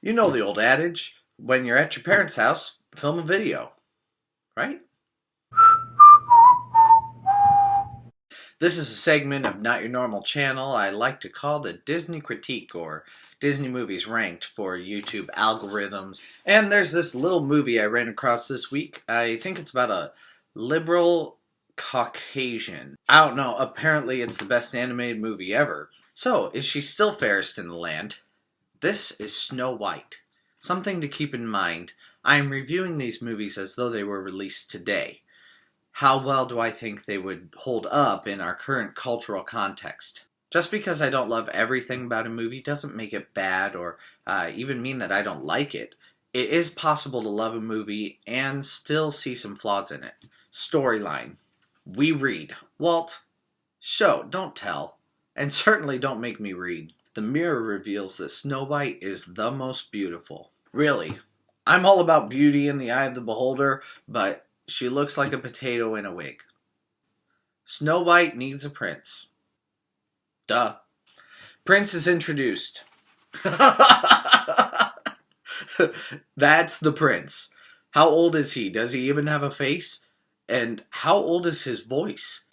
You know the old adage, when you're at your parents' house, film a video, right? This is a segment of Not Your Normal Channel I like to call the Disney Critique, or Disney movies ranked for YouTube algorithms. And there's this little movie I ran across this week. I think it's about a liberal Caucasian. I don't know, apparently it's the best animated movie ever. So, is she still fairest in the land? This is Snow White. Something to keep in mind, I am reviewing these movies as though they were released today. How well do I think they would hold up in our current cultural context? Just because I don't love everything about a movie doesn't make it bad or even mean that I don't like it. It is possible to love a movie and still see some flaws in it. Storyline. We read. Walt, show, don't tell. And certainly don't make me read. The mirror reveals that Snow White is the most beautiful. Really, I'm all about beauty in the eye of the beholder, but she looks like a potato in a wig. Snow White needs a prince. Duh. Prince is introduced. That's the prince. How old is he? Does he even have a face? And how old is his voice?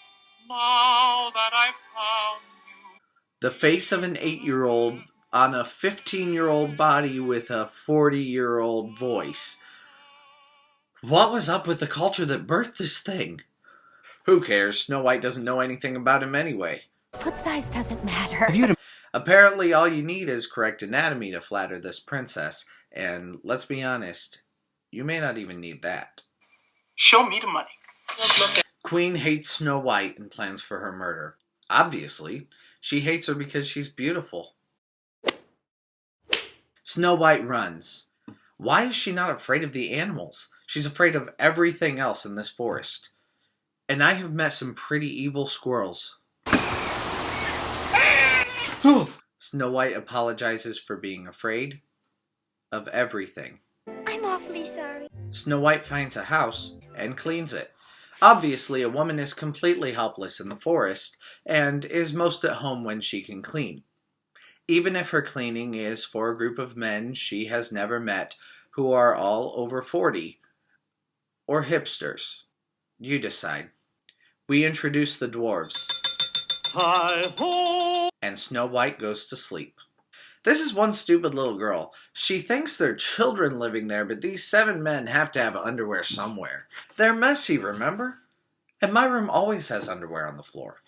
Now that I've found you. The face of an 8-year-old on a 15-year-old body with a 40-year-old voice. What was up with the culture that birthed this thing? Who cares? Snow White doesn't know anything about him anyway. Foot size doesn't matter. Apparently all you need is correct anatomy to flatter this princess, and let's be honest, you may not even need that. Show me the money. Let's look at. Queen hates Snow White and plans for her murder. Obviously, she hates her because she's beautiful. Snow White runs. Why is she not afraid of the animals? She's afraid of everything else in this forest. And I have met some pretty evil squirrels. Snow White apologizes for being afraid of everything. I'm awfully sorry. Snow White finds a house and cleans it. Obviously, a woman is completely helpless in the forest and is most at home when she can clean. Even if her cleaning is for a group of men she has never met who are all over 40. Or hipsters. You decide. We introduce the dwarves. Hi-ho! And Snow White goes to sleep. This is one stupid little girl. She thinks there are children living there, but these 7 men have to have underwear somewhere. They're messy, remember? And my room always has underwear on the floor.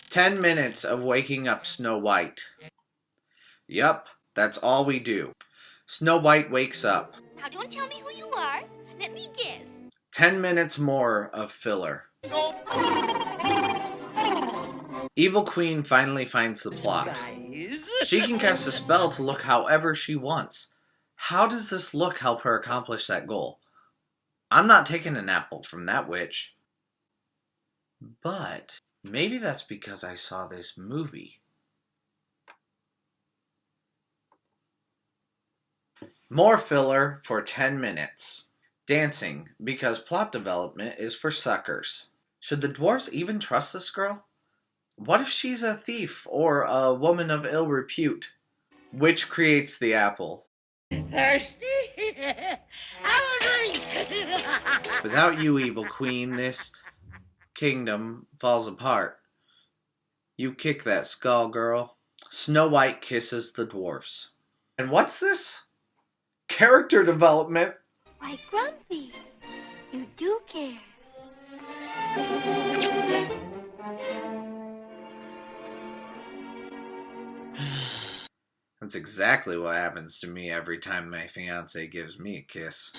10 minutes of waking up Snow White. Yup, that's all we do. Snow White wakes up. Now don't tell me who you are. Let me guess. 10 minutes more of filler. Evil Queen finally finds the plot. She can cast a spell to look however she wants. How does this look help her accomplish that goal? I'm not taking an apple from that witch. But maybe that's because I saw this movie. More filler for 10 minutes. Dancing, because plot development is for suckers. Should the dwarves even trust this girl? What if she's a thief or a woman of ill repute? Which creates the apple? Thirsty? Have a drink. Without you, evil queen, this kingdom falls apart. You kick that skull, girl. Snow White kisses the dwarfs. And what's this? Character development. Why, Grumpy, you do care. That's exactly what happens to me every time my fiance gives me a kiss.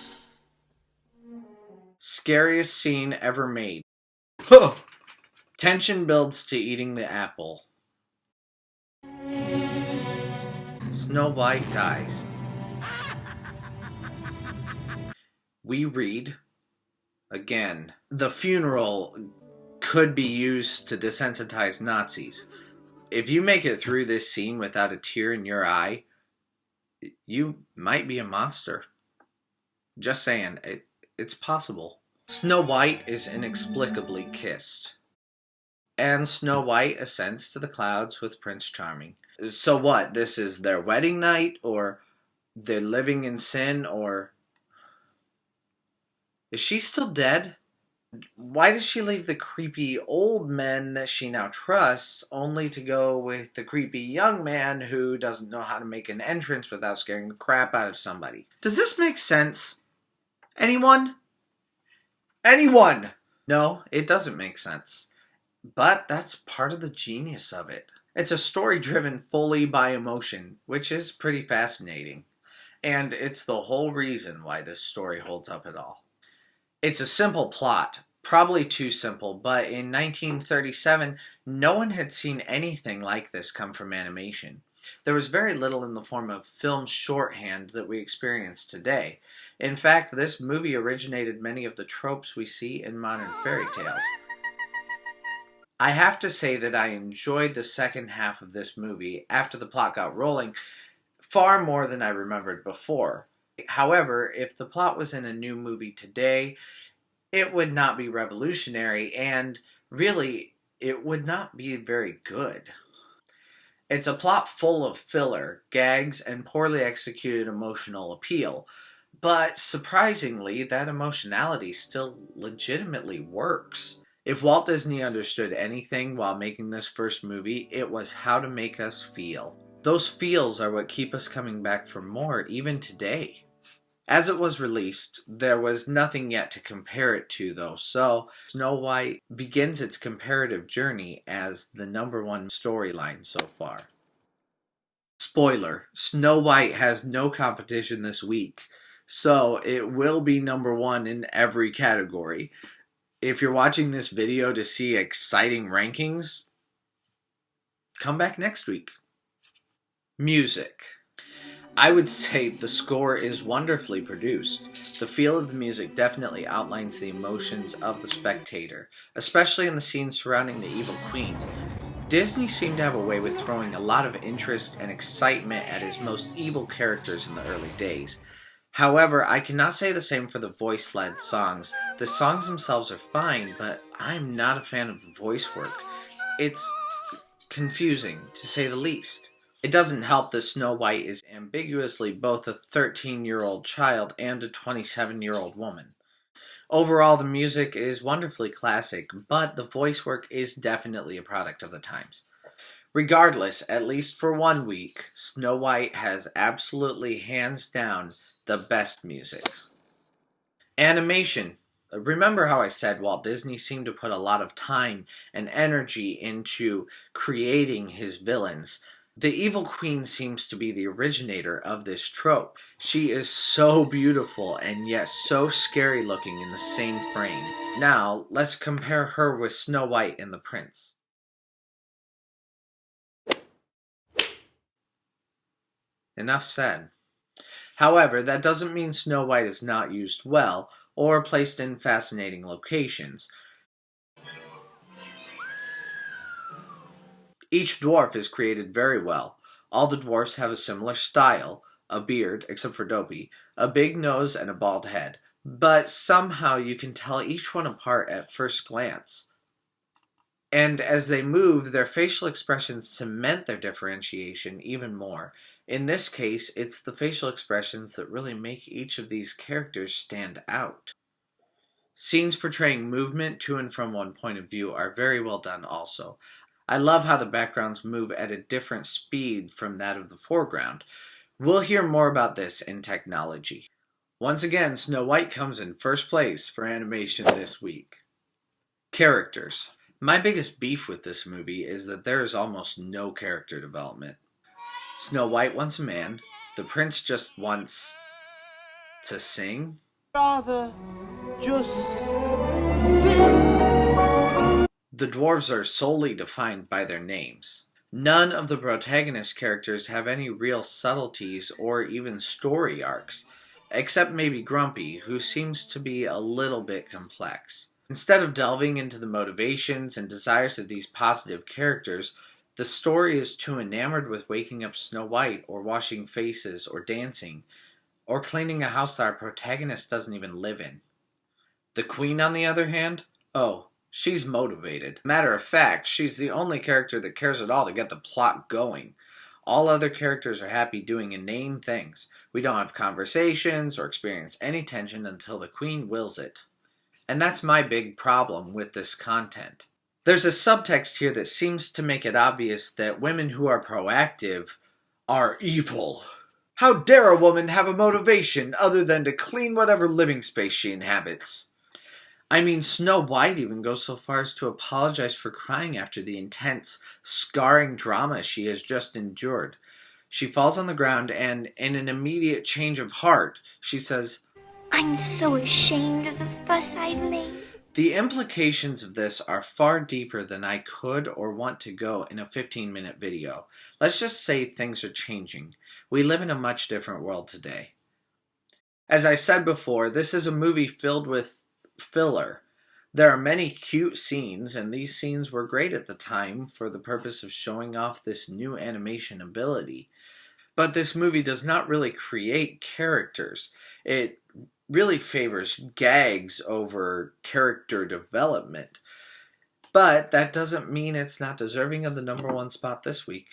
Scariest scene ever made. Tension builds to eating the apple. Snow White dies. We read, again, the funeral could be used to desensitize Nazis. If you make it through this scene without a tear in your eye, you might be a monster. Just saying, it's possible. Snow White is inexplicably kissed. And Snow White ascends to the clouds with Prince Charming. So what? This is their wedding night, or they're living in sin, or is she still dead? Why does she leave the creepy old men that she now trusts only to go with the creepy young man who doesn't know how to make an entrance without scaring the crap out of somebody? Does this make sense? Anyone? Anyone? No, it doesn't make sense. But that's part of the genius of it. It's a story driven fully by emotion, which is pretty fascinating. And it's the whole reason why this story holds up at all. It's a simple plot, probably too simple, but in 1937, no one had seen anything like this come from animation. There was very little in the form of film shorthand that we experience today. In fact, this movie originated many of the tropes we see in modern fairy tales. I have to say that I enjoyed the second half of this movie after the plot got rolling far more than I remembered before. However, if the plot was in a new movie today, it would not be revolutionary, and really, it would not be very good. It's a plot full of filler, gags, and poorly executed emotional appeal, but surprisingly, that emotionality still legitimately works. If Walt Disney understood anything while making this first movie, it was how to make us feel. Those feels are what keep us coming back for more, even today. As it was released, there was nothing yet to compare it to, though, so Snow White begins its comparative journey as the number one storyline so far. Spoiler, Snow White has no competition this week, so it will be number one in every category. If you're watching this video to see exciting rankings, come back next week. Music. I would say the score is wonderfully produced. The feel of the music definitely outlines the emotions of the spectator, especially in the scenes surrounding the evil queen. Disney seemed to have a way with throwing a lot of interest and excitement at his most evil characters in the early days. However, I cannot say the same for the voice-led songs. The songs themselves are fine, but I'm not a fan of the voice work. It's confusing, to say the least. It doesn't help that Snow White is ambiguously both a 13-year-old child and a 27-year-old woman. Overall, the music is wonderfully classic, but the voice work is definitely a product of the times. Regardless, at least for 1 week, Snow White has absolutely hands down the best music. Animation. Remember how I said Walt Disney seemed to put a lot of time and energy into creating his villains? The evil queen seems to be the originator of this trope. She is so beautiful and yet so scary looking in the same frame. Now, let's compare her with Snow White and the Prince. Enough said. However, that doesn't mean Snow White is not used well or placed in fascinating locations. Each dwarf is created very well. All the dwarfs have a similar style, a beard, except for Dopey, a big nose, and a bald head. But somehow you can tell each one apart at first glance. And as they move, their facial expressions cement their differentiation even more. In this case, it's the facial expressions that really make each of these characters stand out. Scenes portraying movement to and from one point of view are very well done also. I love how the backgrounds move at a different speed from that of the foreground. We'll hear more about this in technology. Once again, Snow White comes in first place for animation this week. Characters. My biggest beef with this movie is that there is almost no character development. Snow White wants a man. The prince just wants to sing. Rather just sing. The dwarves are solely defined by their names. None of the protagonist characters have any real subtleties or even story arcs, except maybe Grumpy, who seems to be a little bit complex. Instead of delving into the motivations and desires of these positive characters, the story is too enamored with waking up Snow White, or washing faces, or dancing, or cleaning a house that our protagonist doesn't even live in. The Queen, on the other hand, she's motivated. Matter of fact, she's the only character that cares at all to get the plot going. All other characters are happy doing inane things. We don't have conversations or experience any tension until the Queen wills it. And that's my big problem with this content. There's a subtext here that seems to make it obvious that women who are proactive are evil. How dare a woman have a motivation other than to clean whatever living space she inhabits? I mean, Snow White even goes so far as to apologize for crying after the intense, scarring drama she has just endured. She falls on the ground and, in an immediate change of heart, she says, I'm so ashamed of the fuss I've made. The implications of this are far deeper than I could or want to go in a 15-minute video. Let's just say things are changing. We live in a much different world today. As I said before, this is a movie filled with filler. There are many cute scenes, and these scenes were great at the time for the purpose of showing off this new animation ability. But this movie does not really create characters. It really favors gags over character development. But that doesn't mean it's not deserving of the #1 spot this week.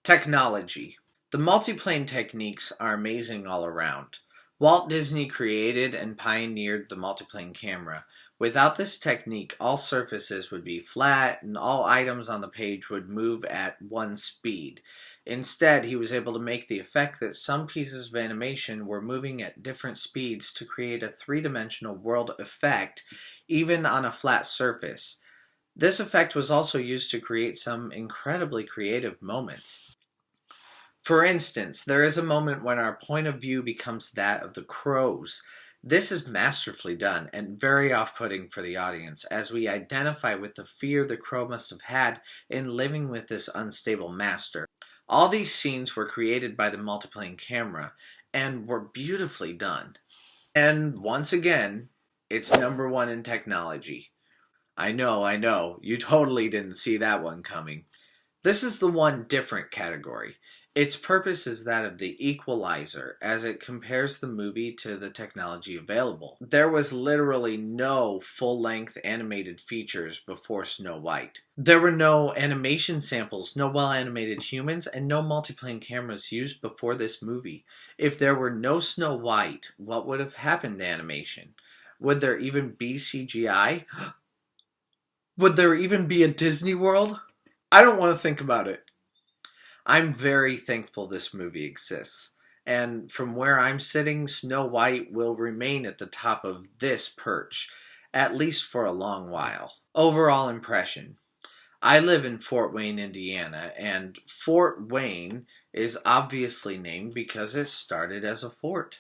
Technology. The multiplane techniques are amazing all around. Walt Disney created and pioneered the multiplane camera. Without this technique, all surfaces would be flat and all items on the page would move at one speed. Instead, he was able to make the effect that some pieces of animation were moving at different speeds to create a three-dimensional world effect, even on a flat surface. This effect was also used to create some incredibly creative moments. For instance, there is a moment when our point of view becomes that of the crows. This is masterfully done and very off-putting for the audience, as we identify with the fear the crow must have had in living with this unstable master. All these scenes were created by the multiplane camera and were beautifully done. And once again, it's #1 in technology. I know, you totally didn't see that one coming. This is the one different category. Its purpose is that of the equalizer, as it compares the movie to the technology available. There was literally no full-length animated features before Snow White. There were no animation samples, no well-animated humans, and no multiplane cameras used before this movie. If there were no Snow White, what would have happened to animation? Would there even be CGI? Would there even be a Disney World? I don't want to think about it. I'm very thankful this movie exists, and from where I'm sitting, Snow White will remain at the top of this perch, at least for a long while. Overall impression. I live in Fort Wayne, Indiana, and Fort Wayne is obviously named because it started as a fort.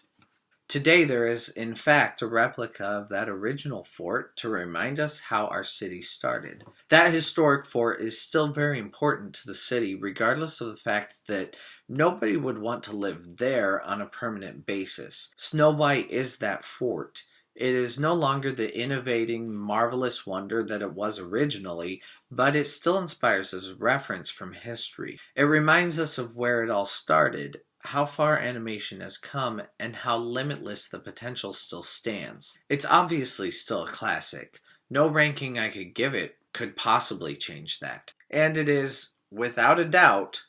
Today there is, in fact, a replica of that original fort to remind us how our city started. That historic fort is still very important to the city, regardless of the fact that nobody would want to live there on a permanent basis. Snow White is that fort. It is no longer the innovating, marvelous wonder that it was originally, but it still inspires as a reference from history. It reminds us of where it all started, how far animation has come, and how limitless the potential still stands. It's obviously still a classic. No ranking I could give it could possibly change that. And it is, without a doubt,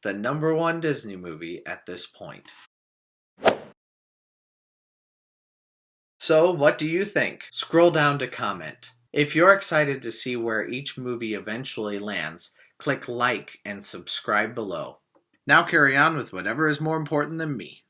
the #1 Disney movie at this point. So, what do you think? Scroll down to comment. If you're excited to see where each movie eventually lands, click like and subscribe below. Now carry on with whatever is more important than me.